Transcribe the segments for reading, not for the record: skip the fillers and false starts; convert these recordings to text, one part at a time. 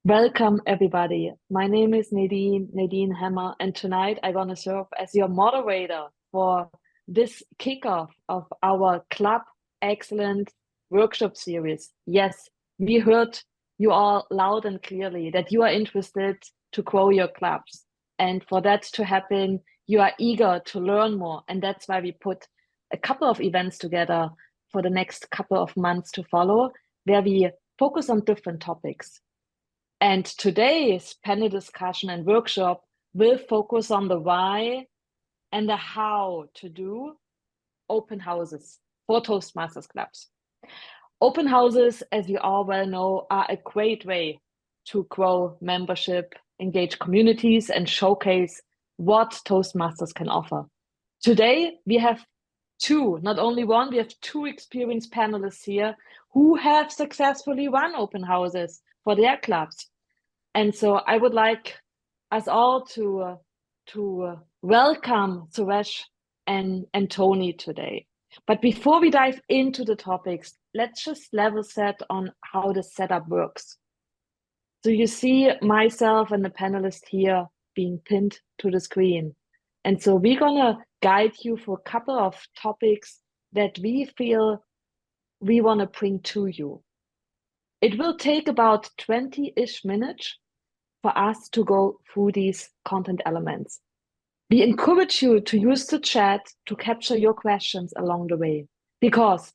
Welcome, everybody. My name is Nadine Hammer, and tonight I want to serve as your moderator for this kickoff of our Club Excellent workshop series. Yes, we heard you all loud and clearly that you are interested to grow your clubs. And for that to happen, you are eager to learn more. And that's why we put a couple of events together for the next couple of months to follow, where we focus on different topics. And today's panel discussion and workshop will focus on the why and the how to do open houses for Toastmasters clubs. Open houses, as we all well know, are a great way to grow membership, engage communities, and showcase what Toastmasters can offer. Today, we have two, not only one, we have two experienced panelists here who have successfully run open houses for their clubs. And so I would like us all to welcome Suresh and Tony today. But before we dive into the topics, let's just level set on how the setup works. So you see myself and the panelist here being pinned to the screen. And so we're gonna guide you for a couple of topics that we feel we wanna bring to you. It will take about 20-ish minutes for us to go through these content elements. We encourage you to use the chat to capture your questions along the way, because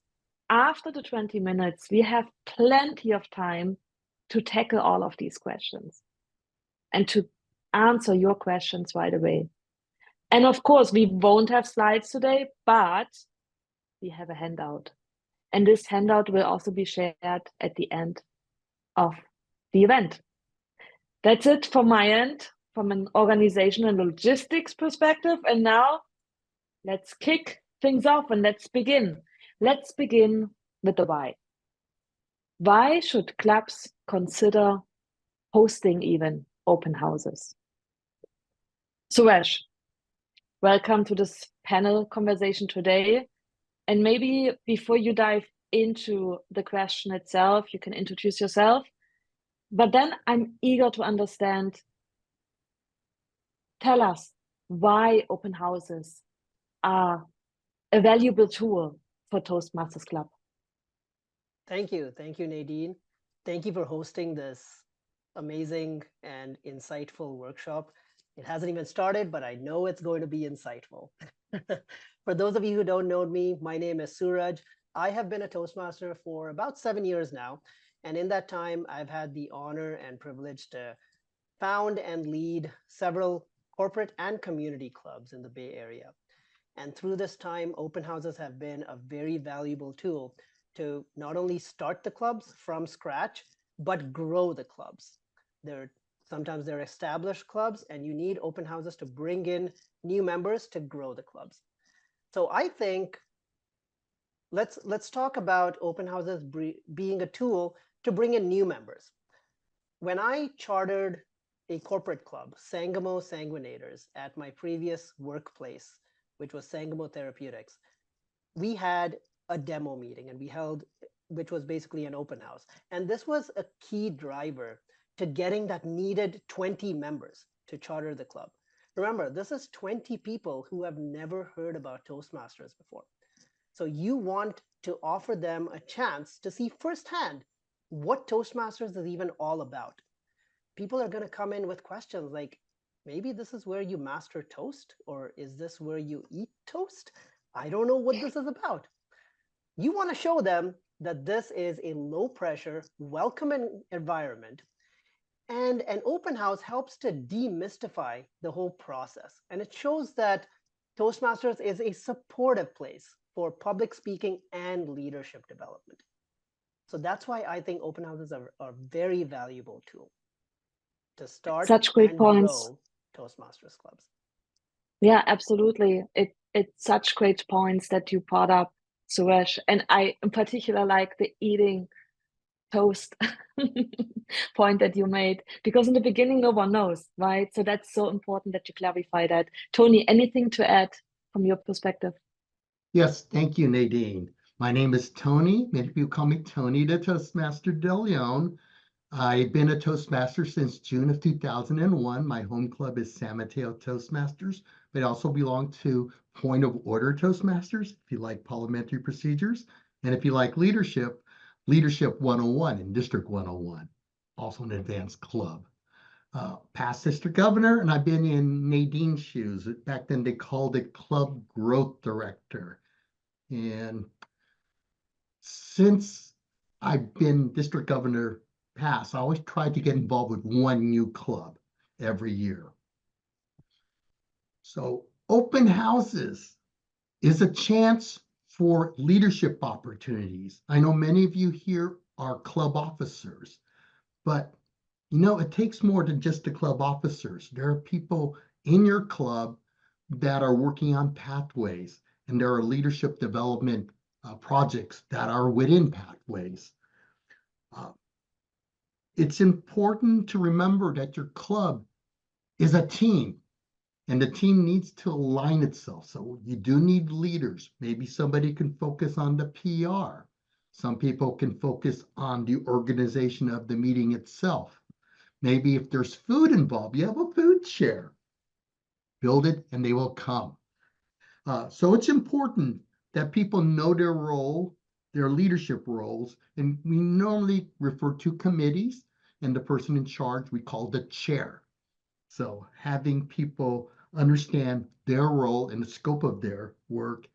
after the 20 minutes, we have plenty of time to tackle all of these questions and to answer your questions right away. And of course, we won't have slides today, but we have a handout. And this handout will also be shared at the end of the event. That's it from my end, from an organization and logistics perspective. And now let's kick things off and let's begin. Let's begin with the why. Why should clubs consider hosting even open houses? Suresh, welcome to this panel conversation today. And maybe before you dive into the question itself, you can introduce yourself. But then I'm eager to understand, tell us why open houses are a valuable tool for Toastmasters Club. Thank you, Nadine. Thank you for hosting this amazing and insightful workshop. It hasn't even started, but I know it's going to be insightful. For those of you who don't know me, my name is Suraj. I have been a Toastmaster for about 7 years now. And in that time, I've had the honor and privilege to found and lead several corporate and community clubs in the Bay Area. And through this time, open houses have been a very valuable tool to not only start the clubs from scratch, but grow the clubs. Sometimes they're established clubs, and you need open houses to bring in new members to grow the clubs. So I think let's talk about open houses being a tool to bring in new members. When I chartered a corporate club, Sangamo Sanguinators, at my previous workplace, which was Sangamo Therapeutics, we had a demo meeting and which was basically an open house. And this was a key driver to getting that needed 20 members to charter the club. Remember, this is 20 people who have never heard about Toastmasters before. So you want to offer them a chance to see firsthand what Toastmasters is even all about. People are going to come in with questions like, maybe this is where you master toast, or is this where you eat toast? I don't know what this is about. You want to show them that this is a low pressure, welcoming environment. And an open house helps to demystify the whole process. And it shows that Toastmasters is a supportive place for public speaking and leadership development. So that's why I think open houses are a very valuable tool to start Such great and points. grow Toastmasters clubs. Yeah, absolutely. It's such great points that you brought up, Suresh. And I in particular like the eating toast point that you made, because in the beginning, no one knows, right? So that's so important that you clarify that. Tony, anything to add from your perspective? Yes, thank you, Nadine. My name is Tony. Many people call me Tony the Toastmaster de Leon. I've been a Toastmaster since June of 2001. My home club is San Mateo Toastmasters, but I also belong to Point of Order Toastmasters, if you like parliamentary procedures. And if you like leadership, Leadership 101 and District 101, also an advanced club. Past district governor, and I've been in Nadine's shoes. Back then they called it Club Growth Director. And since I've been district governor past, I always tried to get involved with one new club every year. So open houses is a chance for leadership opportunities. I know many of you here are club officers, but it takes more than just the club officers. There are people in your club that are working on pathways, and there are leadership development projects that are within pathways. It's important to remember that your club is a team, and the team needs to align itself. So you do need leaders. Maybe somebody can focus on the PR. Some people can focus on the organization of the meeting itself. Maybe if there's food involved, you have a food share. Build it and they will come. So it's important that people know their role, their leadership roles, and we normally refer to committees, and the person in charge we call the chair. So having people understand their role and the scope of their work,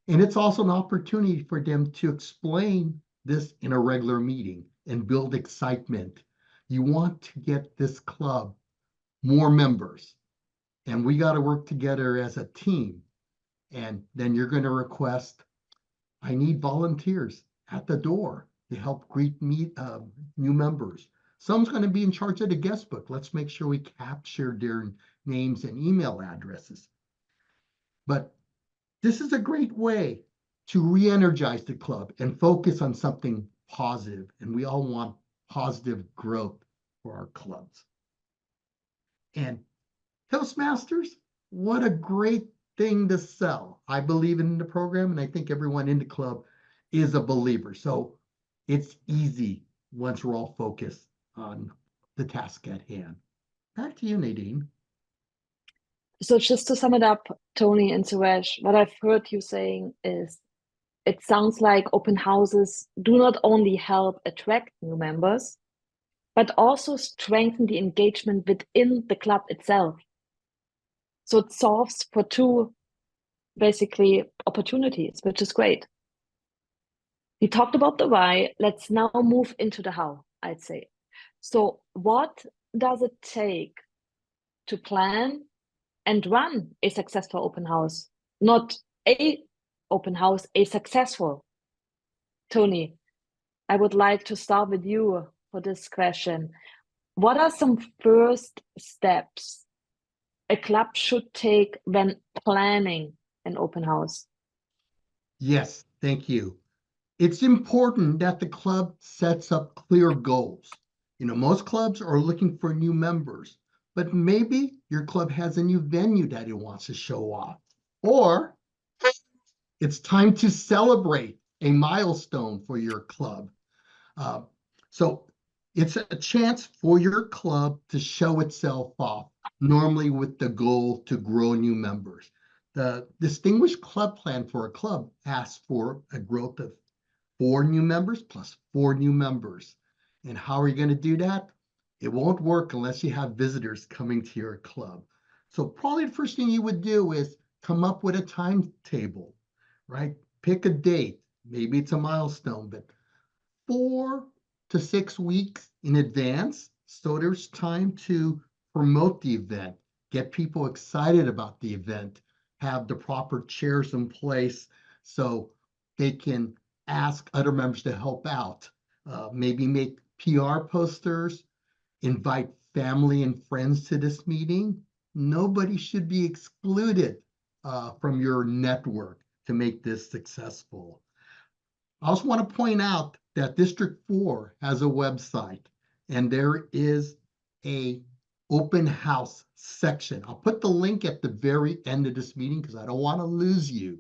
and it's also an opportunity for them to explain this in a regular meeting and build excitement. You want to get this club more members, and we got to work together as a team. And then you're going to request, I need volunteers at the door to help greet new members. Someone's going to be in charge of the guest book. Let's make sure we capture their names and email addresses. But this is a great way to re-energize the club and focus on something positive. And we all want positive growth for our clubs. And Toastmasters, what a great thing to sell. I believe in the program, and I think everyone in the club is a believer. So it's easy once we're all focused on the task at hand. Back to you, Nadine. So just to sum it up, Tony and Suresh, what I've heard you saying is it sounds like open houses do not only help attract new members, but also strengthen the engagement within the club itself. So it solves for two basically opportunities, which is great. We talked about the why. Let's now move into the how, I'd say. So what does it take to plan and run a successful open house? Not a open house, a successful. Tony, I would like to start with you for this question. What are some first steps a club should take when planning an open house? Yes, thank you. It's important that the club sets up clear goals. Most clubs are looking for new members, but maybe your club has a new venue that it wants to show off. Or it's time to celebrate a milestone for your club. So it's a chance for your club to show itself off, normally with the goal to grow new members. The Distinguished Club Plan for a club asks for a growth of 4 new members plus 4 new members. And how are you going to do that? It won't work unless you have visitors coming to your club. So probably the first thing you would do is come up with a timetable, right? Pick a date. Maybe it's a milestone, but 4 to 6 weeks in advance. So there's time to promote the event, get people excited about the event, have the proper chairs in place so they can ask other members to help out. Maybe make PR posters, invite family and friends to this meeting. Nobody should be excluded from your network to make this successful. I also want to point out that District 4 has a website, and there is a open house section. I'll put the link at the very end of this meeting because I don't want to lose you.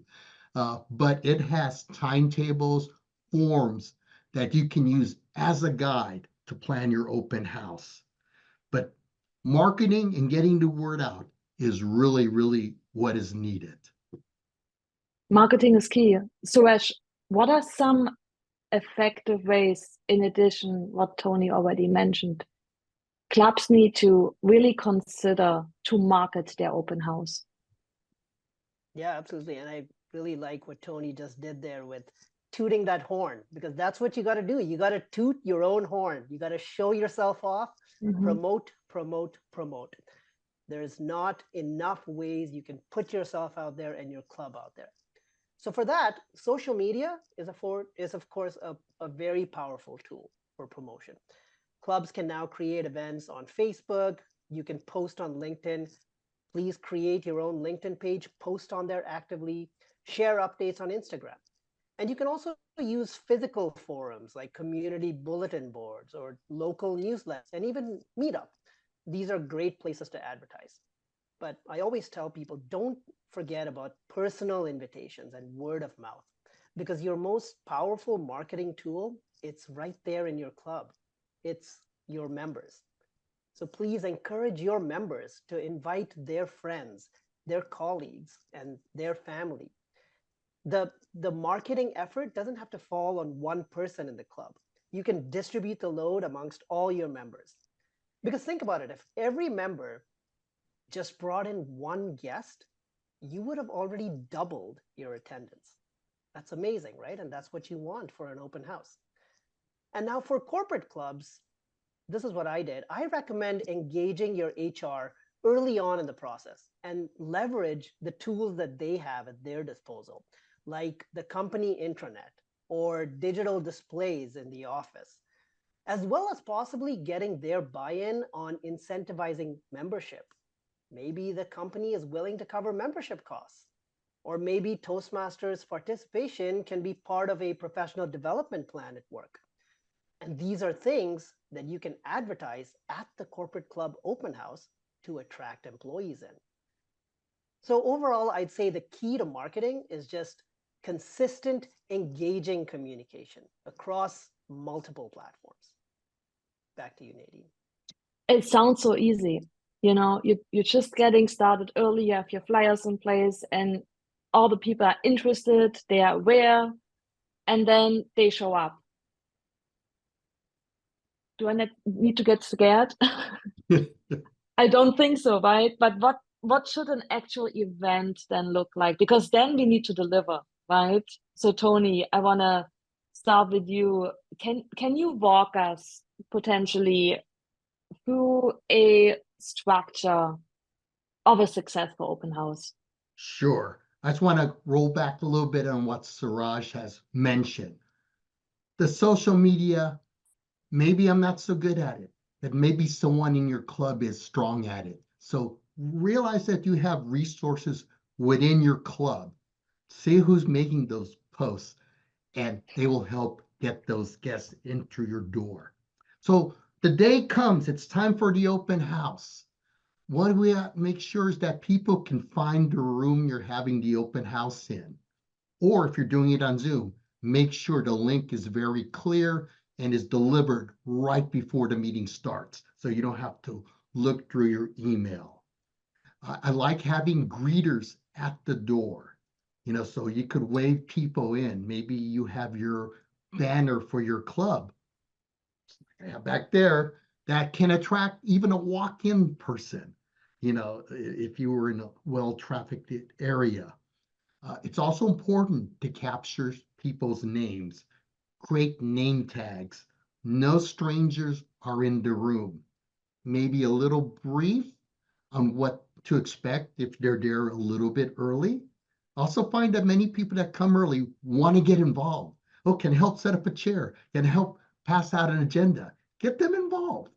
But it has timetables, forms that you can use as a guide to plan your open house. But marketing and getting the word out is really, really what is needed. Marketing is key. Suresh, what are some effective ways, in addition what Tony already mentioned, clubs need to really consider to market their open house? Yeah, absolutely. And I really like what Tony just did there with tooting that horn, because that's what you got to do. You got to toot your own horn. You got to show yourself off, promote, promote, promote. There's not enough ways you can put yourself out there and your club out there. So for that, social media is of course a very powerful tool for promotion. Clubs can now create events on Facebook. You can post on LinkedIn. Please create your own LinkedIn page, post on there actively, share updates on Instagram. And you can also use physical forums like community bulletin boards or local newsletters and even Meetup. These are great places to advertise. But I always tell people, don't forget about personal invitations and word of mouth, because your most powerful marketing tool, it's right there in your club. It's your members. So please encourage your members to invite their friends, their colleagues, and their family. The marketing effort doesn't have to fall on one person in the club. You can distribute the load amongst all your members. Because think about it, if every member just brought in one guest, you would have already doubled your attendance. That's amazing, right? And that's what you want for an open house. And now for corporate clubs, this is what I did. I recommend engaging your HR early on in the process and leverage the tools that they have at their disposal, like the company intranet or digital displays in the office, as well as possibly getting their buy-in on incentivizing membership. Maybe the company is willing to cover membership costs, or maybe Toastmasters participation can be part of a professional development plan at work. And these are things that you can advertise at the corporate club open house to attract employees in. So overall, I'd say the key to marketing is just consistent, engaging communication across multiple platforms. Back to you, Nadine. It sounds so easy. You're just getting started early, you have your flyers in place, and all the people are interested, they are aware, and then they show up. Do I need to get scared? I don't think so, right? But what should an actual event then look like? Because then we need to deliver, right? So Tony, I want to start with you. Can you walk us potentially through a structure of a successful open house? Sure. I just want to roll back a little bit on what Suraj has mentioned. The social media, maybe I'm not so good at it, but maybe someone in your club is strong at it. So realize that you have resources within your club. See who's making those posts, and they will help get those guests into your door. So the day comes, it's time for the open house. What we have to make sure is that people can find the room you're having the open house in. Or if you're doing it on Zoom, make sure the link is very clear and is delivered right before the meeting starts, so you don't have to look through your email. I like having greeters at the door, so you could wave people in. Maybe you have your banner for your club back there that can attract even a walk-in person, if you were in a well-trafficked area. It's also important to capture people's names, create name tags. No strangers are in the room. Maybe a little brief on what to expect if they're there a little bit early. Also find that many people that come early want to get involved. Oh, can help set up a chair, can help pass out an agenda. Get them involved.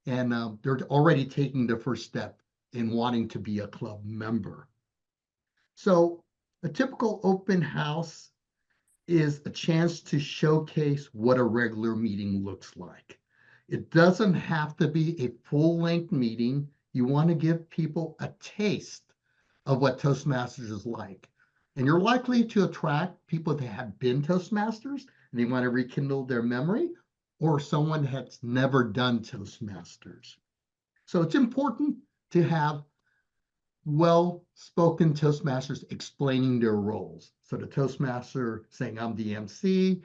And they're already taking the first step in wanting to be a club member. So a typical open house is a chance to showcase what a regular meeting looks like. It doesn't have to be a full-length meeting. You want to give people a taste of what Toastmasters is like. And you're likely to attract people that have been Toastmasters and they want to rekindle their memory, or someone that's never done Toastmasters. So it's important to have well-spoken Toastmasters explaining their roles. So the Toastmaster saying, I'm the MC,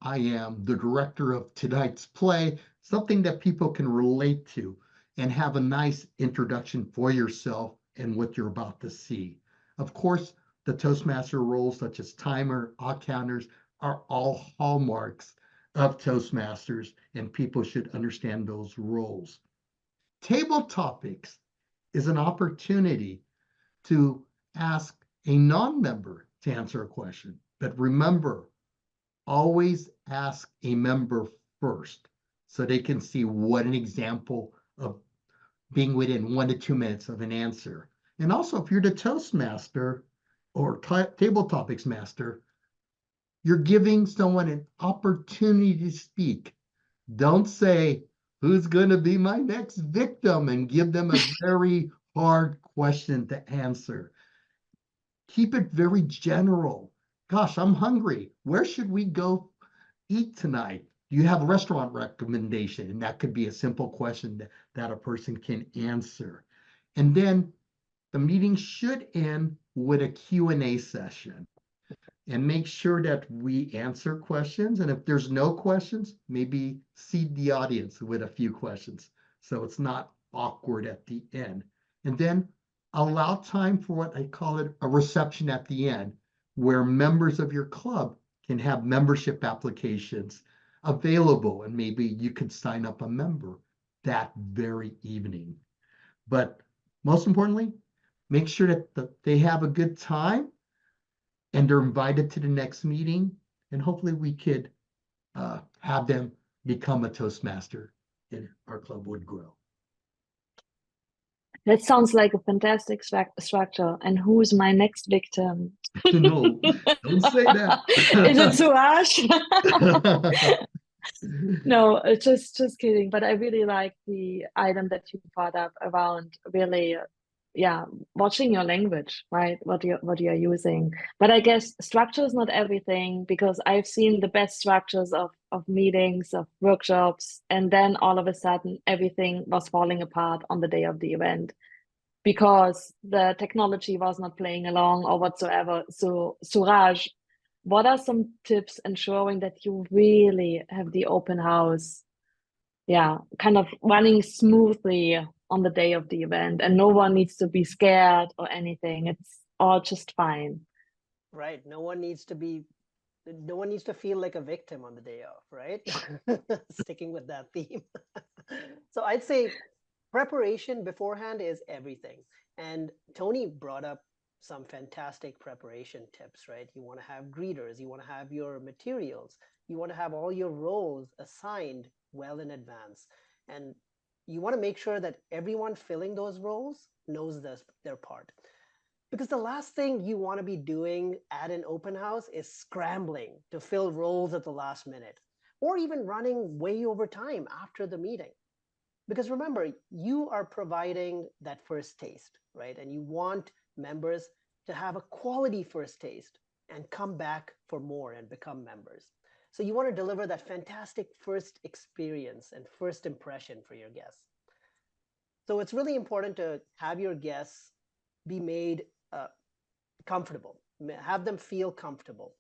I am the director of tonight's play, something that people can relate to and have a nice introduction for yourself and what you're about to see. Of course, the Toastmaster roles such as timer, odd counters are all hallmarks of Toastmasters, and people should understand those roles. Table topics is an opportunity to ask a non-member to answer a question. But remember, always ask a member first so they can see what an example of being within 1 to 2 minutes of an answer. And also, if you're the Toastmaster or table topics master, you're giving someone an opportunity to speak. Don't say, who's going to be my next victim, and give them a very hard question to answer. Keep it very general. Gosh, I'm hungry. Where should we go eat tonight? Do you have a restaurant recommendation? And that could be a simple question that a person can answer. And then the meeting should end with a Q&A session. And make sure that we answer questions. And if there's no questions, maybe seed the audience with a few questions, so it's not awkward at the end. And then allow time for what I call it a reception at the end, where members of your club can have membership applications available, and maybe you could sign up a member that very evening. But most importantly, make sure that they have a good time and they're invited to the next meeting, and hopefully we could have them become a Toastmaster and our club would grow. That sounds like a fantastic structure. And who's my next victim? No, don't say that. Is it Suraj? No, just kidding. But I really like the item that you brought up around really, yeah, watching your language, right? What you're using. But I guess structure is not everything, because I've seen the best structures of meetings, of workshops, and then all of a sudden everything was falling apart on the day of the event because the technology was not playing along or whatsoever. So Suraj, what are some tips ensuring that you really have the open house, kind of running smoothly on the day of the event, and no one needs to be scared or anything? It's all just fine. Right. No one needs to feel like a victim on the day off, right? Sticking with that theme. So I'd say preparation beforehand is everything. And Tony brought up some fantastic preparation tips, right? You want to have greeters, you want to have your materials, you want to have all your roles assigned well in advance. And you want to make sure that everyone filling those roles knows their part. Because the last thing you want to be doing at an open house is scrambling to fill roles at the last minute, or even running way over time after the meeting. Because remember, you are providing that first taste, right? And you want members to have a quality first taste and come back for more and become members. So you want to deliver that fantastic first experience and first impression for your guests. So it's really important to have your guests be made comfortable, have them feel comfortable.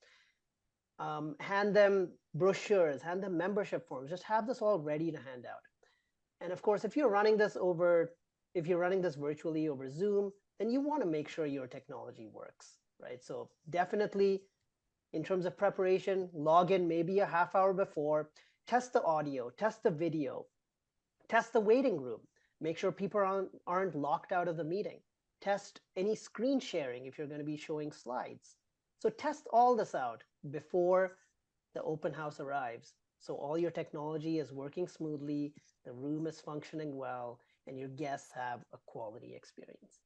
Hand them brochures, hand them membership forms, just have this all ready to hand out. And of course, if you're running this virtually over Zoom, then you want to make sure your technology works, right? So definitely, in terms of preparation, log in maybe a half hour before, test the audio, test the video, test the waiting room, make sure people aren't locked out of the meeting, test any screen sharing if you're going to be showing slides. So test all this out before the open house arrives. So all your technology is working smoothly, the room is functioning well, and your guests have a quality experience.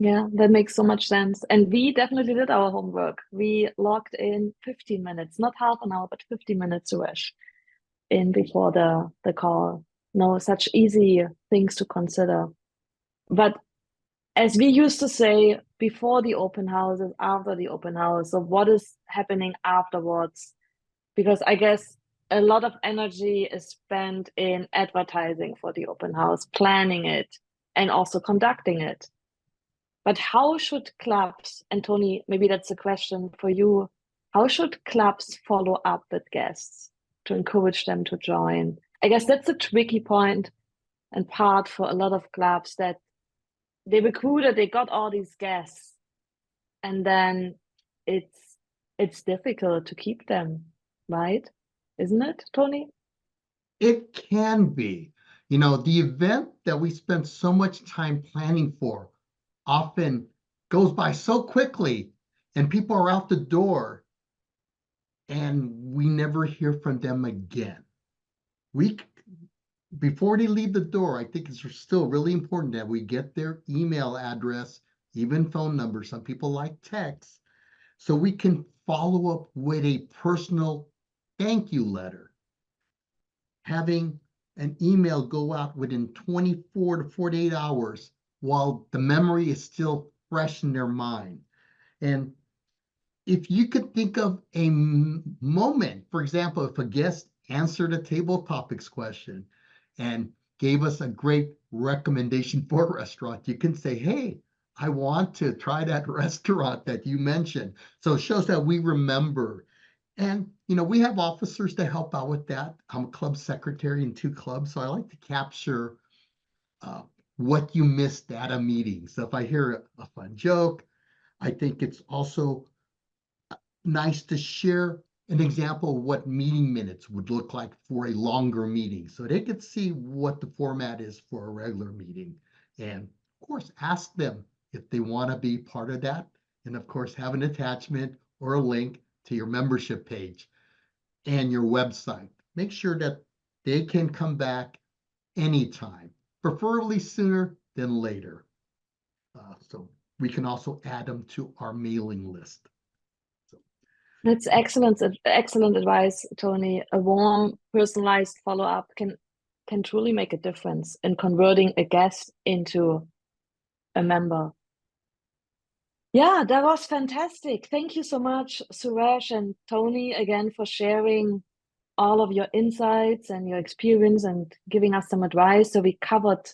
Yeah, that makes so much sense. And we definitely did our homework. We logged in 15 minutes, not half an hour, but 15 minutes to rush in before the call. No, such easy things to consider. But as we used to say, before the open house and after the open house, so what is happening afterwards? Because I guess a lot of energy is spent in advertising for the open house, planning it, and also conducting it. But how should clubs, and Tony, maybe that's a question for you, how should clubs follow up with guests to encourage them to join? I guess that's a tricky point and part for a lot of clubs, that they recruited, they got all these guests, and then it's difficult to keep them, right? Isn't it, Tony? It can be. You know, the event that we spent so much time planning for often goes by so quickly, and people are out the door and we never hear from them again. Before they leave the door, I think it's still really important that we get their email address, even phone number. Some people like text, so we can follow up with a personal thank you letter. Having an email go out within 24 to 48 hours while the memory is still fresh in their mind. And if you could think of a moment, for example, if a guest answered a table topics question and gave us a great recommendation for a restaurant, you can say, hey, I want to try that restaurant that you mentioned. So it shows that we remember. And, you know, we have officers to help out with that. I'm a club secretary in 2 clubs, so I like to capture what you missed at a meeting. So if I hear a fun joke, I think it's also nice to share an example of what meeting minutes would look like for a longer meeting, so they could see what the format is for a regular meeting. And of course, ask them if they want to be part of that. And of course, have an attachment or a link to your membership page and your website. Make sure that they can come back anytime, preferably sooner than later. So we can also add them to our mailing list. That's excellent advice, Tony. A warm, personalized follow-up can truly make a difference in converting a guest into a member. Yeah, that was fantastic. Thank you so much, Suresh and Tony, again for sharing all of your insights and your experience and giving us some advice. So we covered,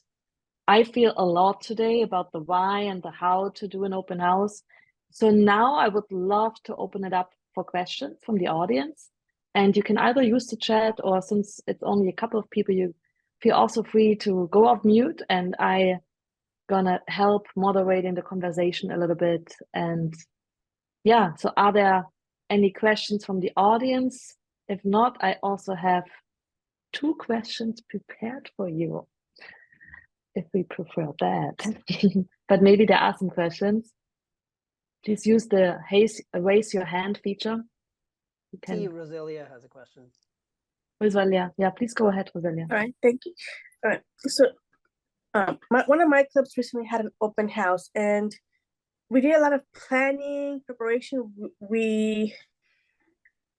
I feel, a lot today about the why and the how to do an open house. So now I would love to open it up for questions from the audience. And you can either use the chat, or since it's only a couple of people, you feel also free to go off mute, and I gonna help moderating the conversation a little bit. And yeah, so are there any questions from the audience? If not, I also have 2 questions prepared for you, if we prefer that. But maybe there are some questions. Please use the raise your hand feature. You See, can. Roselia has a question. Roselia, yeah, please go ahead, Roselia. All right, thank you. All right, so one of my clubs recently had an open house, and we did a lot of planning, preparation. We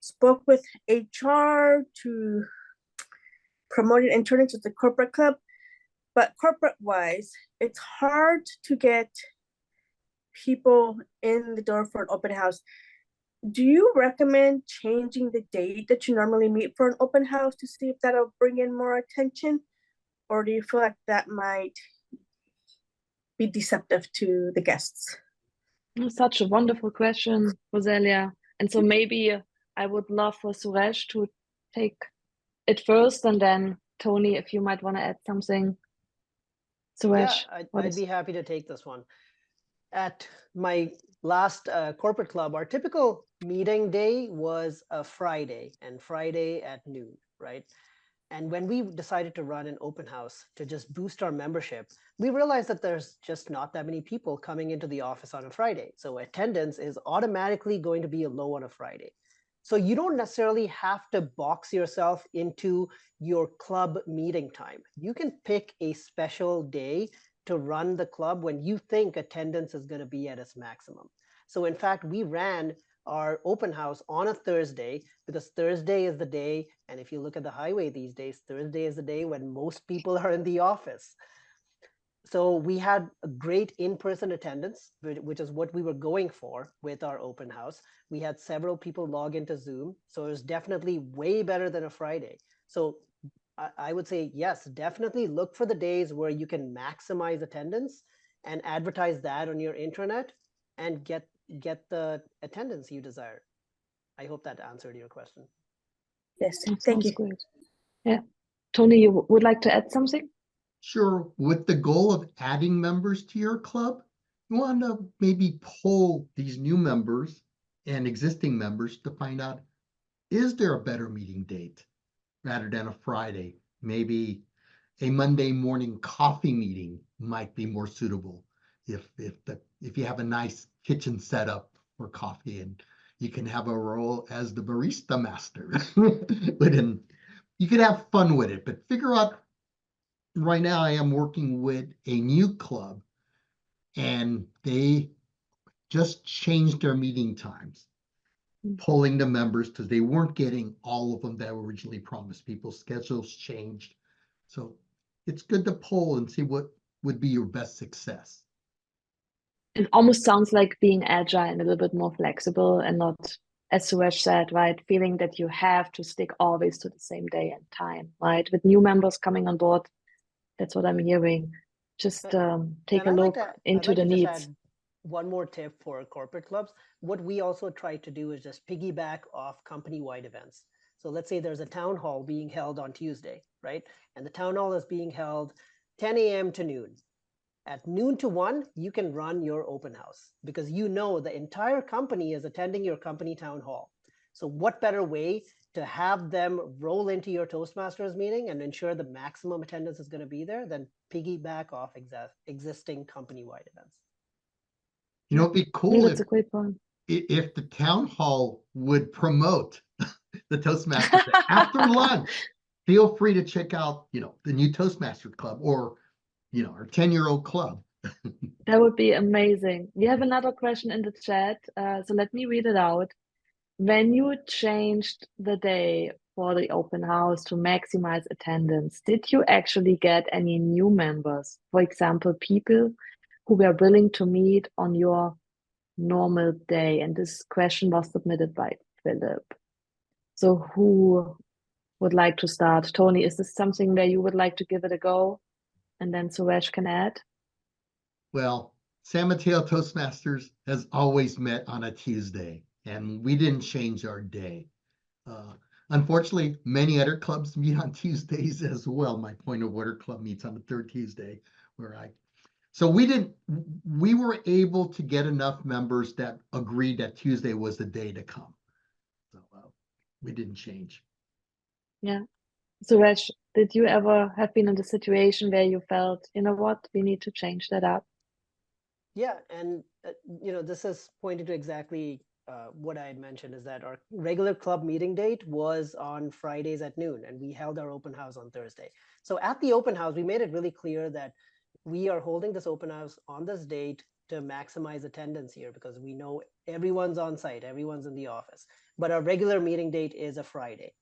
spoke with HR to promote it and turn it into the corporate club. But corporate-wise, it's hard to get people in the door for an open house. Do you recommend changing the date that you normally meet for an open house to see if that'll bring in more attention? Or do you feel like that might be deceptive to the guests? Such a wonderful question, Roselia. And so maybe I would love for Suresh to take it first, and then Tony, if you might want to add something. Suresh, yeah, I'd be happy to take this one. At my last corporate club, our typical meeting day was a Friday, and Friday at noon, right? And when we decided to run an open house to just boost our membership, we realized that there's just not that many people coming into the office on a Friday. So attendance is automatically going to be low on a Friday. So you don't necessarily have to box yourself into your club meeting time. You can pick a special day to run the club when you think attendance is going to be at its maximum. So in fact, we ran our open house on a Thursday, because Thursday is the day, and if you look at the highway these days, Thursday is the day when most people are in the office. So we had a great in-person attendance, which is what we were going for with our open house. We had several people log into Zoom, so it was definitely way better than a Friday. So I would say, yes, definitely look for the days where you can maximize attendance and advertise that on your intranet and get the attendance you desire. I hope that answered your question. Yes, That thank sounds you. great. Yeah. Tony, you would like to add something? Sure, with the goal of adding members to your club, you want to maybe poll these new members and existing members to find out, is there a better meeting date rather than a Friday? Maybe a Monday morning coffee meeting might be more suitable if you have a nice kitchen setup for coffee and you can have a role as the barista master. But you could have fun with it, but figure out. Right now I am working with a new club and they just changed their meeting times, polling the members because they weren't getting all of them that were originally promised. People's schedules changed. So it's good to poll and see what would be your best success. It almost sounds like being agile and a little bit more flexible and not, as Suresh said, right, feeling that you have to stick always to the same day and time, right? With new members coming on board, that's what I'm hearing. Just take And a I'd look like to, into the just needs. add one more tip for corporate clubs. What we also try to do is just piggyback off company-wide events. So let's say there's a town hall being held on Tuesday, right? And the town hall is being held 10 a.m. to noon. At noon to 1, you can run your open house because you know the entire company is attending your company town hall. So what better way to have them roll into your Toastmasters meeting and ensure the maximum attendance is going to be there than piggyback off existing company-wide events. You know, it'd be Yeah, cool that's a great point. if the town hall would promote the Toastmasters after lunch. Feel free to check out, the new Toastmaster Club or, our 10-year-old club. That would be amazing. We have another question in the chat, so let me read it out. When you changed the day for the open house to maximize attendance, did you actually get any new members? For example, people who were willing to meet on your normal day? And this question was submitted by Philip. So who would like to start? Tony, is this something where you would like to give it a go? And then Suresh can add? Well, San Mateo Toastmasters has always met on a Tuesday, and we didn't change our day. Unfortunately, many other clubs meet on Tuesdays as well. My Point of Order club meets on the third Tuesday, so we were able to get enough members that agreed that Tuesday was the day to come. So we didn't change. Yeah. Suresh, did you ever have been in the situation where you felt, you know what, we need to change that up? Yeah, and this is pointing to exactly what I had mentioned, is that our regular club meeting date was on Fridays at noon, and we held our open house on Thursday. So at the open house, we made it really clear that we are holding this open house on this date to maximize attendance here because we know everyone's on site, everyone's in the office, but our regular meeting date is a Friday.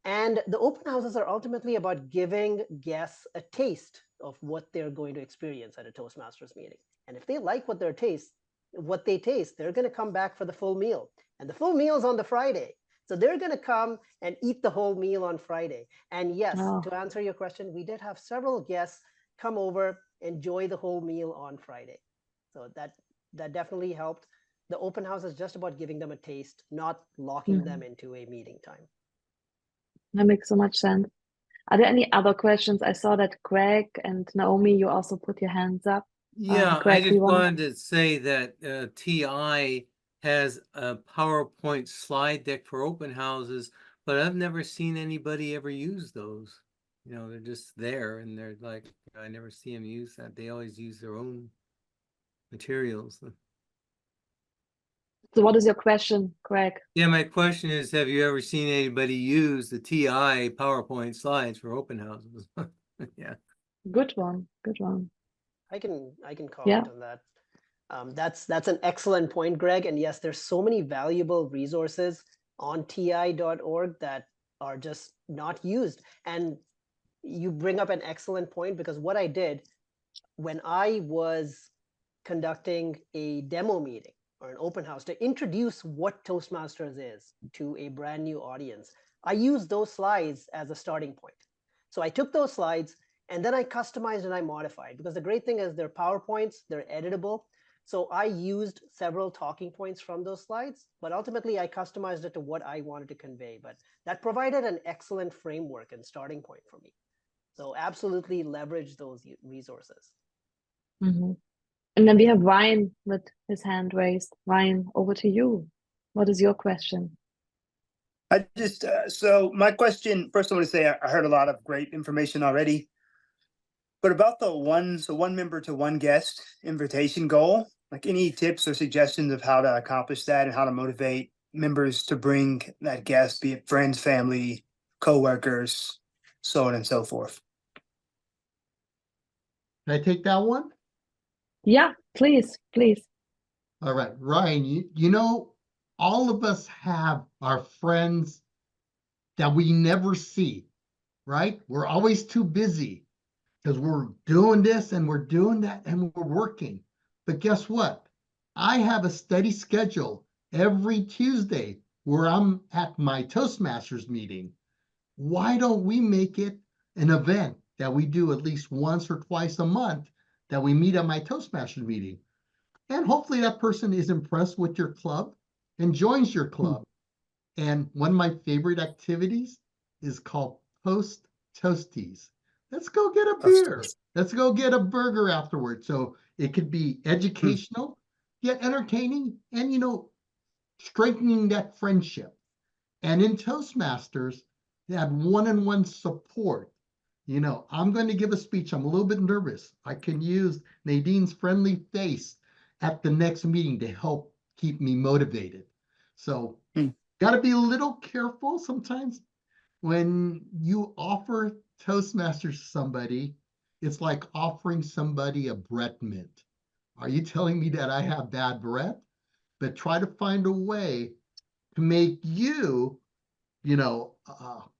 And the open houses are ultimately about giving guests a taste of what they're going to experience at a Toastmasters meeting. And if they like what they taste, they're going to come back for the full meal. And the full meal is on the Friday. So they're going to come and eat the whole meal on Friday. And yes, to answer your question, we did have several guests come over, enjoy the whole meal on Friday. So that definitely helped. The open house is just about giving them a taste, not locking them into a meeting time. That makes so much sense. Are there any other questions? I saw that Greg and Naomi, you also put your hands up. Yeah, Greg, I just wanted to say that TI has a PowerPoint slide deck for open houses, but I've never seen anybody ever use those. They're just there and they're like, I never see them use that. They always use their own materials. So what is your question, Greg? Yeah, my question is, have you ever seen anybody use the TI PowerPoint slides for open houses? Yeah. Good one. Good one. I can comment on that. That's an excellent point, Greg. And yes, there's so many valuable resources on ti.org that are just not used. And you bring up an excellent point because what I did when I was conducting a demo meeting or an open house to introduce what Toastmasters is to a brand new audience, I used those slides as a starting point. So I took those slides and then I customized and I modified, because the great thing is they're PowerPoints, they're editable. So I used several talking points from those slides, but ultimately I customized it to what I wanted to convey. But that provided an excellent framework and starting point for me. So absolutely leverage those resources. Mm-hmm. And then we have Ryan with his hand raised. Ryan, over to you. What is your question? I just, so my question, first I want to say I heard a lot of great information already, but about the one member to one guest invitation goal, like any tips or suggestions of how to accomplish that and how to motivate members to bring that guest, be it friends, family, coworkers, so on and so forth. Can I take that one? Yeah, please. All right, Ryan, you know, all of us have our friends that we never see, right? We're always too busy because we're doing this and we're doing that and we're working. But guess what? I have a steady schedule every Tuesday where I'm at my Toastmasters meeting. Why don't we make it an event that we do at least once or twice a month, that we meet at my Toastmasters meeting? And hopefully that person is impressed with your club and joins your club. And one of my favorite activities is called Post Toasties. Let's go get a beer. Let's go get a burger afterwards. So it could be educational, yet entertaining, and, you know, strengthening that friendship. And in Toastmasters, that one-on-one support. You know, I'm going to give a speech. I'm a little bit nervous. I can use Nadine's friendly face at the next meeting to help keep me motivated. So got to be a little careful sometimes when you offer Toastmasters to somebody. It's like offering somebody a breath mint. Are you telling me that I have bad breath? But try to find a way to make you, you know,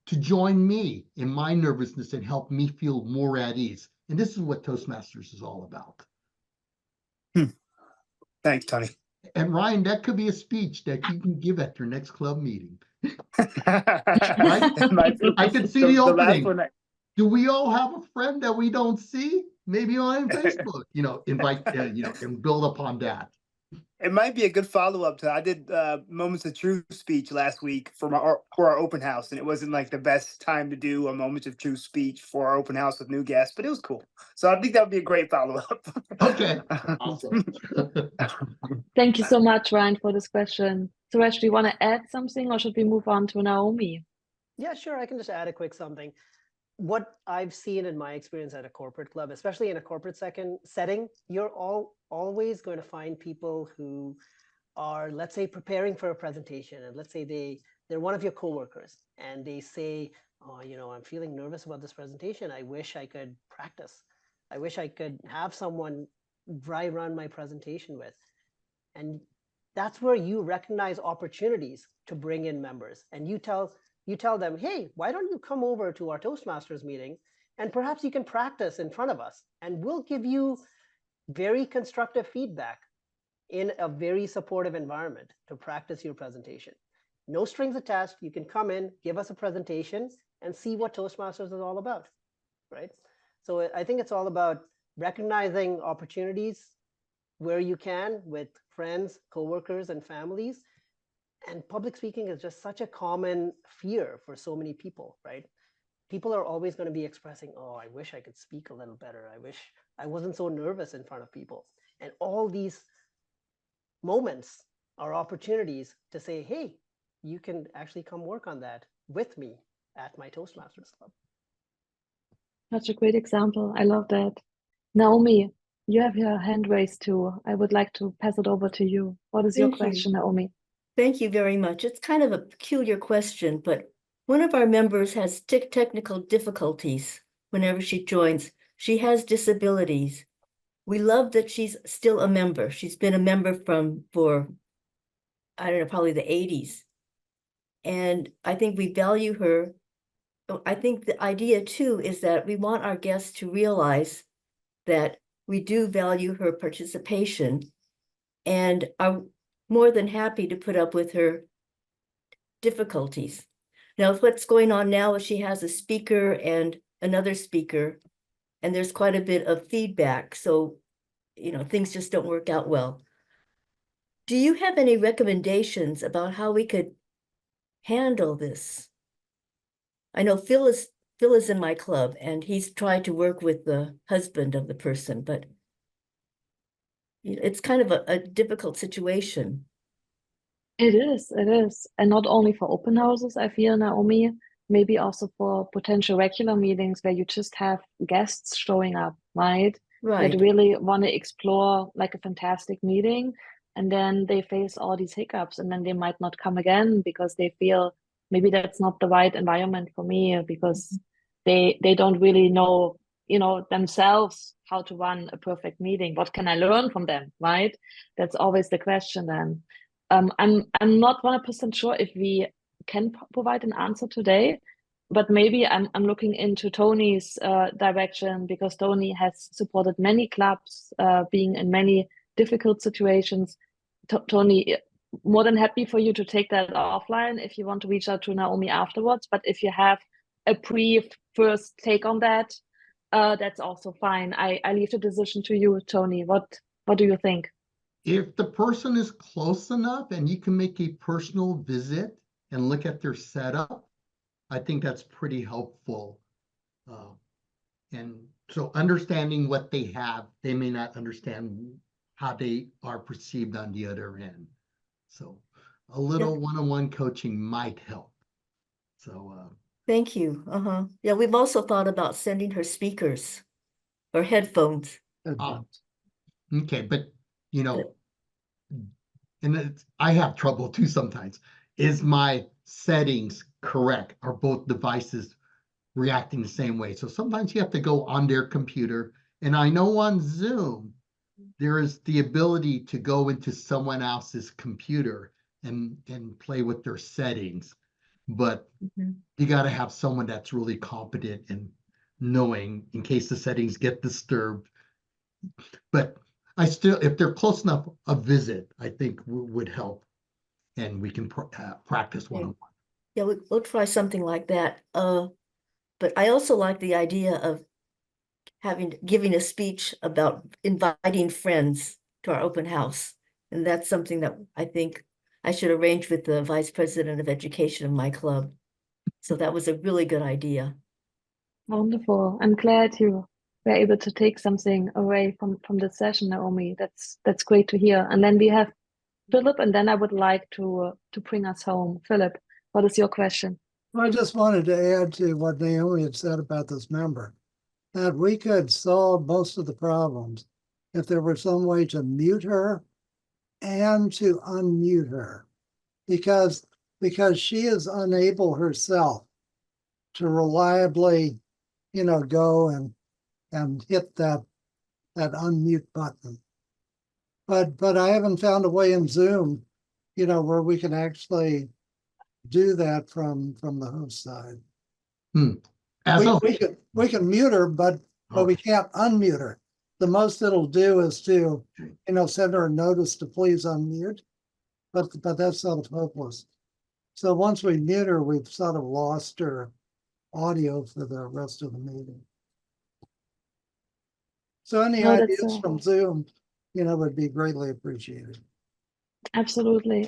to join me in my nervousness and help me feel more at ease. And this is what Toastmasters is all about. Thanks, Tony. And Ryan, that could be a speech that you can give at your next club meeting. Right? I can see the opening. Last one Do we all have a friend that we don't see? Maybe on Facebook, you know, invite, you know, and build upon that. It might be a good follow-up to, I did Moments of Truth speech last week for our open house, and it wasn't like the best time to do a Moments of Truth speech for our open house with new guests, but it was cool. So I think that would be a great follow-up. Okay, awesome. Thank you so much, Ryan, for this question. Suresh, do you want to add something, or should we move on to Naomi? Yeah, sure. I can just add a quick something. What I've seen in my experience at a corporate club, especially in a corporate setting, you're always going to find people who are, let's say, preparing for a presentation, and let's say they're one of your coworkers, and they say, "Oh, you know, I'm feeling nervous about this presentation. I wish I could practice. I wish I could have someone dry run my presentation with." And that's where you recognize opportunities to bring in members, and you tell them, "Hey, why don't you come over to our Toastmasters meeting and perhaps you can practice in front of us, and we'll give you very constructive feedback in a very supportive environment to practice your presentation. No strings attached. You can come in, give us a presentation, and see what Toastmasters is all about," right? So I think it's all about recognizing opportunities where you can with friends, coworkers, and families. And public speaking is just such a common fear for so many people, right? People are always going to be expressing, "Oh, I wish I could speak a little better. I wish I wasn't so nervous in front of people." And all these moments are opportunities to say, "Hey, you can actually come work on that with me at my Toastmasters Club." Such a great example. I love that. Naomi, you have your hand raised too. I would like to pass it over to you. What is your Thank you. question, Naomi? Thank you very much. It's kind of a peculiar question, but one of our members has technical difficulties whenever she joins. She has disabilities. We love that she's still a member. She's been a member for, I don't know, probably the 80s. And I think we value her. I think the idea too is that we want our guests to realize that we do value her participation and are more than happy to put up with her difficulties. Now, what's going on now is she has a speaker and another speaker, and there's quite a bit of feedback. So, things just don't work out well. Do you have any recommendations about how we could handle this? I know Phil is in my club, and he's tried to work with the husband of the person, but it's kind of a difficult situation. It is. And not only for open houses, I feel, Naomi, maybe also for potential regular meetings where you just have guests showing up, right? Right. That really want to explore like a fantastic meeting, and then they face all these hiccups, and then they might not come again because they feel maybe that's not the right environment for me, because they don't really know, themselves how to run a perfect meeting. What can I learn from them, right? That's always the question then. I'm not 100% sure if we can provide an answer today, but maybe I'm looking into Tony's direction, because Tony has supported many clubs being in many difficult situations. Tony, more than happy for you to take that offline if you want to reach out to Naomi afterwards. But if you have a brief first take on that, that's also fine. I leave the decision to you, Tony. What do you think? If the person is close enough and you can make a personal visit and look at their setup, I think that's pretty helpful. And so understanding what they have, they may not understand how they are perceived on the other end. So a little one-on-one coaching might help. So Thank you. Yeah, we've also thought about sending her speakers or headphones. okay, but and I have trouble too sometimes. Is my settings correct? Are both devices reacting the same way? So sometimes you have to go on their computer. And I know on Zoom, there is the ability to go into someone else's computer and play with their settings. But you got to have someone that's really competent and knowing in case the settings get disturbed. But I still, if they're close enough, a visit, I think would help. And we can practice one-on-one. Yeah, we'll try something like that. But I also like the idea of giving a speech about inviting friends to our open house. And that's something that I think I should arrange with the vice president of education of my club. So that was a really good idea. Wonderful. I'm glad you were able to take something away from this session, Naomi. That's great to hear. And then we have Philip, and then I would like to bring us home. Philip, what is your question? I just wanted to add to what Naomi had said about this member, that we could solve most of the problems if there were some way to mute her and to unmute her, because she is unable herself to reliably, go and hit that unmute button. But I haven't found a way in Zoom, where we can actually do that from the host side. We can mute her, but we can't unmute her. The most it'll do is to, send her a notice to please unmute, but that's sort of hopeless. So once we mute her, we've sort of lost her audio for the rest of the meeting. So any ideas from Zoom, would be greatly appreciated. Absolutely.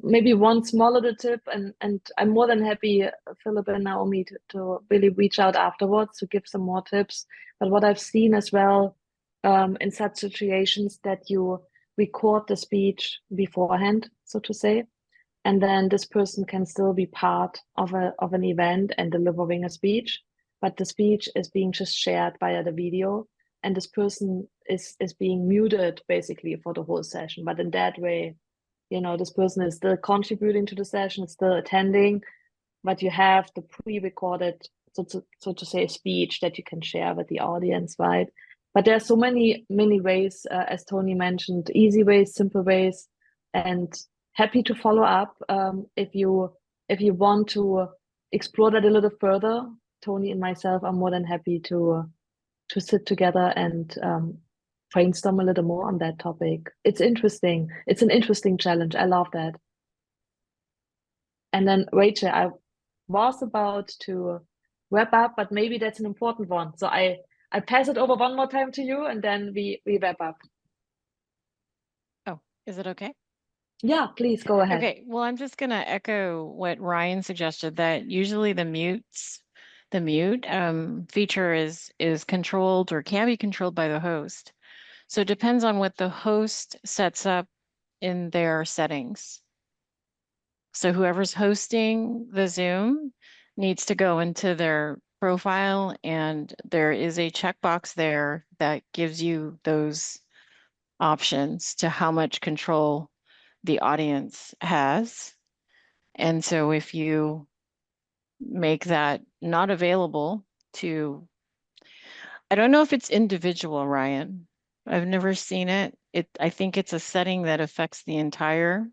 Maybe one small little tip, and I'm more than happy, Philip and Naomi, to really reach out afterwards to give some more tips. But what I've seen as well in such situations, that you record the speech beforehand, so to say, and then this person can still be part of an event and delivering a speech, but the speech is being just shared via the video, and this person is being muted basically for the whole session. But in that way, this person is still contributing to the session, still attending, but you have the pre-recorded, so to say, speech that you can share with the audience, right? But there are so many ways, as Tony mentioned, easy ways, simple ways, and happy to follow up if you want to explore that a little further. Tony and myself are more than happy to sit together and brainstorm a little more on that topic. It's interesting. It's an interesting challenge. I love that. And then Rachel, I was about to wrap up, but maybe that's an important one. So I pass it over one more time to you, and then we wrap up. Oh, is it okay? Yeah, please go ahead. Okay, well, I'm just going to echo what Ryan suggested, that usually the mute feature is controlled or can be controlled by the host. So it depends on what the host sets up in their settings. So whoever's hosting the Zoom needs to go into their profile, and there is a checkbox there that gives you those options to how much control the audience has. And so if you make that not available to, I don't know if it's individual, Ryan. I've never seen it. I think it's a setting that affects the entire.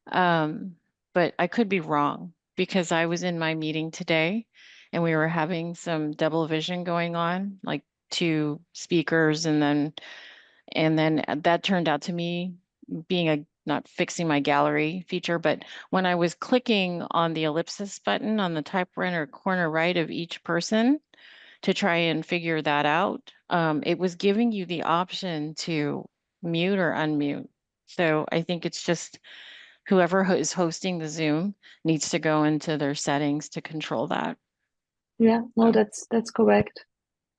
But I could be wrong, because I was in my meeting today and we were having some double vision going on, like 2 speakers, and then that turned out to me being not fixing my gallery feature, but when I was clicking on the ellipsis button on the typewriter corner right of each person to try and figure that out, it was giving you the option to mute or unmute. So I think it's just whoever is hosting the Zoom needs to go into their settings to control that. Yeah, no, So that's correct.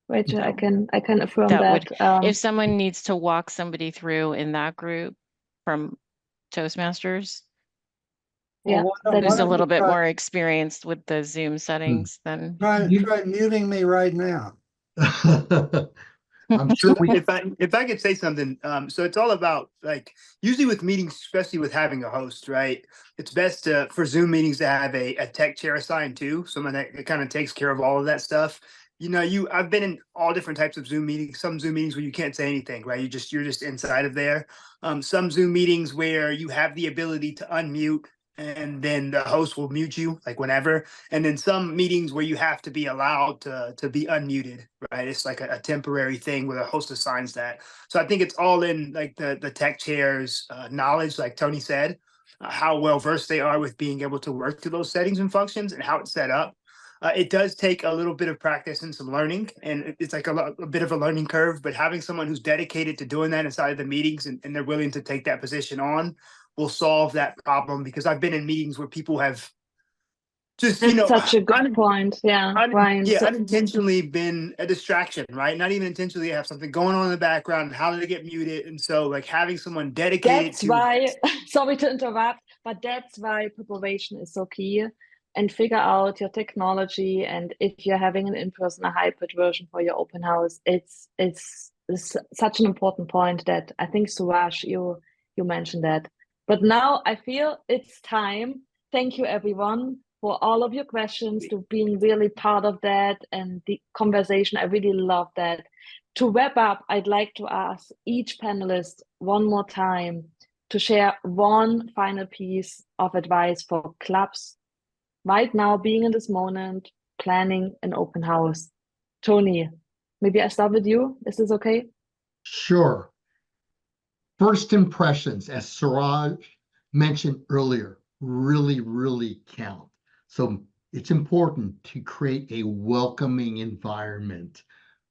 Rachel, that, I can affirm that that. would, if someone needs to walk somebody through in that group from Toastmasters, Yeah, Well, who's a don't little you bit more experienced with the Zoom settings, then try muting me right now. I'm sure we If I could say something, so it's all about, like, usually with meetings, especially with having a host, right? It's best for Zoom meetings to have a tech chair assigned too, someone that kind of takes care of all of that stuff. You know, I've been in all different types of Zoom meetings. Some Zoom meetings where you can't say anything, right? You're just inside of there. Some Zoom meetings where you have the ability to unmute, and then the host will mute you like whenever. And then some meetings where you have to be allowed to be unmuted, right? It's like a temporary thing where the host assigns that. So I think it's all in like the tech chair's knowledge, like Tony said, how well versed they are with being able to work through those settings and functions and how it's set up. It does take a little bit of practice and some learning, and it's like a bit of a learning curve, but having someone who's dedicated to doing that inside of the meetings and they're willing to take that position on will solve that problem, because I've been in meetings where people have just, That's such a good point. Yeah, Ryan. yeah, So, unintentionally been a distraction, right? Not even intentionally have something going on in the background. How did it get muted? And so, like, having someone dedicated that's to why, sorry to interrupt, but that's why preparation is so key, and figure out your technology. And if you're having an in-person, a hybrid version for your open house, it's such an important point that I think, Suraj, you mentioned that. But now I feel it's time. Thank you, everyone, for all of your questions, to being really part of that and the conversation. I really love that. To wrap up, I'd like to ask each panelist one more time to share one final piece of advice for clubs right now, being in this moment, planning an open house. Tony, maybe I start with you. Is this okay? Sure. First impressions, as Suraj mentioned earlier, really, really count. So it's important to create a welcoming environment.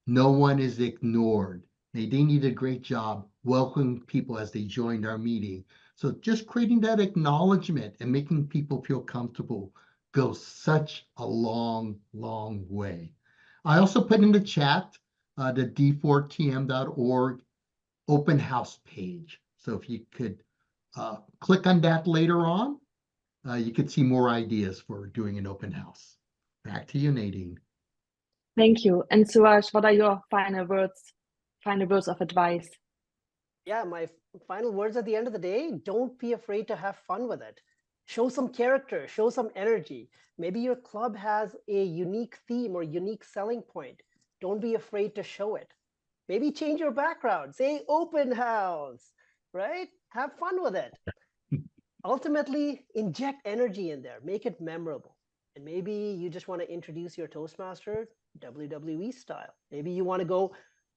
No one is ignored. Nadine did a great job welcoming people as they joined our meeting. So just creating that acknowledgement and making people feel comfortable goes such a long, long way. I also put in the chat the d4tm.org open house page. So if you could click on that later on, you could see more ideas for doing an open house. Back to you, Nadine. Thank you. And Suraj, what are your final words of advice? Yeah, my final words at the end of the day, don't be afraid to have fun with it. Show some character, show some energy. Maybe your club has a unique theme or unique selling point. Don't be afraid to show it. Maybe change your background, say open house, right? Have fun with it. Ultimately, inject energy in there, make it memorable. And maybe you just want to introduce your Toastmaster WWE style. Maybe you want to go,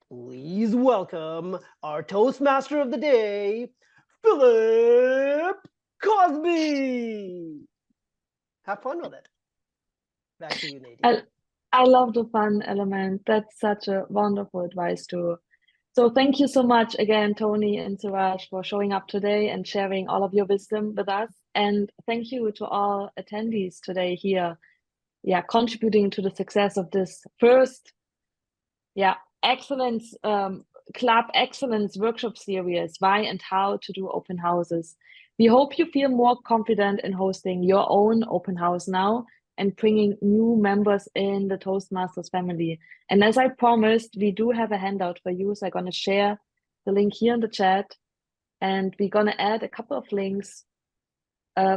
please welcome our Toastmaster of the day, Philip Cosby. Have fun with it. Back to you, Nadine. I love the fun element. That's such a wonderful advice too. So thank you so much again, Tony and Suraj, for showing up today and sharing all of your wisdom with us. And thank you to all attendees today here, contributing to the success of this first, excellence club excellence workshop series, why and how to do open houses. We hope you feel more confident in hosting your own open house now and bringing new members in the Toastmasters family. And as I promised, we do have a handout for you. So I'm going to share the link here in the chat, and we're going to add a couple of links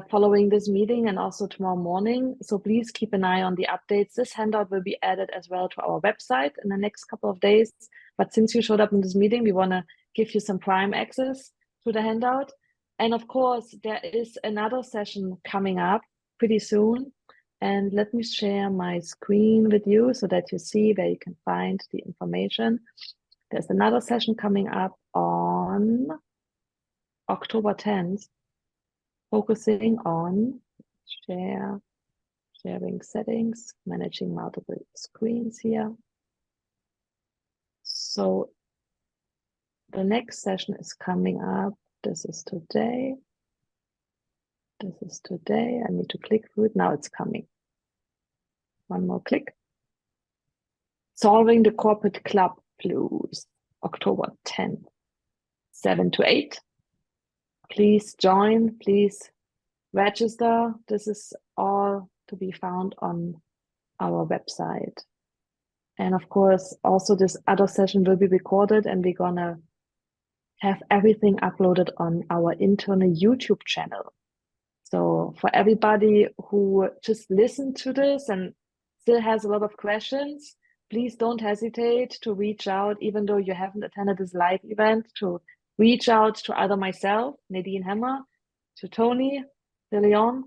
following this meeting and also tomorrow morning. So please keep an eye on the updates. This handout will be added as well to our website in the next couple of days. But since you showed up in this meeting, we want to give you some prime access to the handout. And of course, there is another session coming up pretty soon. And let me share my screen with you so that you see where you can find the information. There's another session coming up on October 10th, focusing on sharing settings, managing multiple screens here. So the next session is coming up. This is today. This is today. I need to click through it. Now it's coming. One more click. Solving the corporate club blues, October 10th, 7 to 8. Please join, please register. This is all to be found on our website. And of course, also this other session will be recorded, and we're gonna have everything uploaded on our internal YouTube channel. So for everybody who just listened to this and still has a lot of questions, please don't hesitate to reach out, even though you haven't attended this live event, to reach out to either myself, Nadine Hemmer, to Tony De Leon,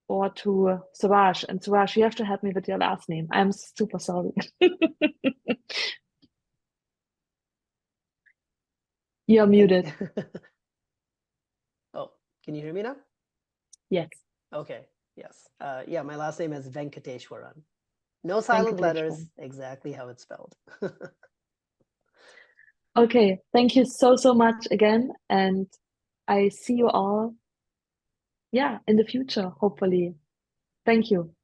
or to Suraj. And Suraj, you have to help me with your last name. I'm super sorry. You're muted. Oh, can you hear me now? Yes. Okay, yes. Yeah, my last name is Venkateshwaran. No silent letters, exactly how it's spelled. Okay, thank you so much again. And I see you all, in the future, hopefully. Thank you.